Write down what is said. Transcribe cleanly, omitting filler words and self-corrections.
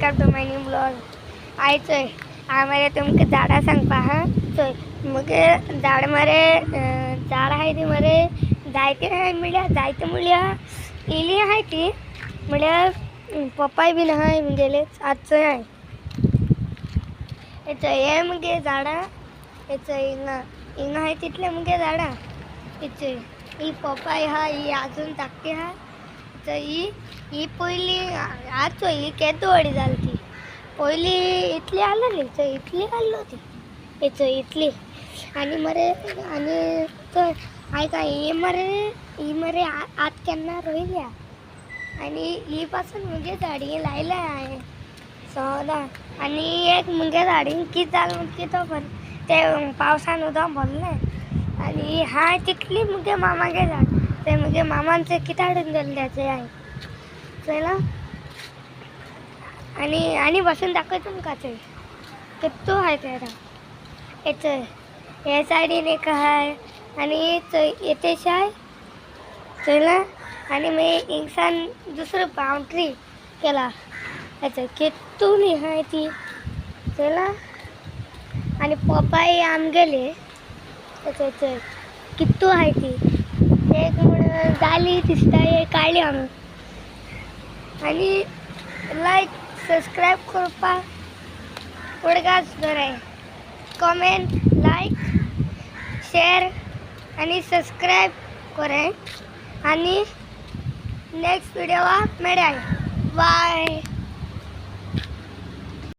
Welcome to my new blog. आयचोय आम्हाला तुमका झाडा सांगपा हा चोय मग झाड मरे झाड आहे ती मरे जायते आहे मिळ्या जायते मुळ्या इली आहे ती म्हळ्या पप्पाय बी नाही म्हणजे आजचं आहे याचं हे मगे झाडा याचं इंगा इंगा आहे तिथले मगे झाडा याचे ही पप्पाय हा ही अजून टाकते हा तर ही पहिली आज ही केदवाडी झाली ती पहिली इथली आलेली तर इथली आली होती याचं इथली आणि मरे आणि तर ऐका ही मरे आत केन्ना रोयल्या आणि ही पासून मुगे झाडी लायला आहे सदा आणि एक मुगे झाडी किती झालं की तो पण ते पावसान उदक भरले आणि हा तिथली मुगे मामागे झाड ते मुगे मामांचे किताडून दिले त्याचे आहे चला आणि बसून दाखवतो तुमका ते किती आहे त्याला याचं या साईडीने एक आहे आणि येतेच आहे चला आणि मी इंसान दुसरं बाउंड्री केला याचं किती आहे ती चला आणि पप्पाई आम गेले त्याचं किती आहे ती एक म्हणून झाली दिसता काढली आम आणि लाईक सबस्क्राईब करपा उडगाच बरं कमेंट लाईक शेअर आणि सबस्क्राईब करें आणि नेक्स्ट व्हिडिओ मेळ्या बाय.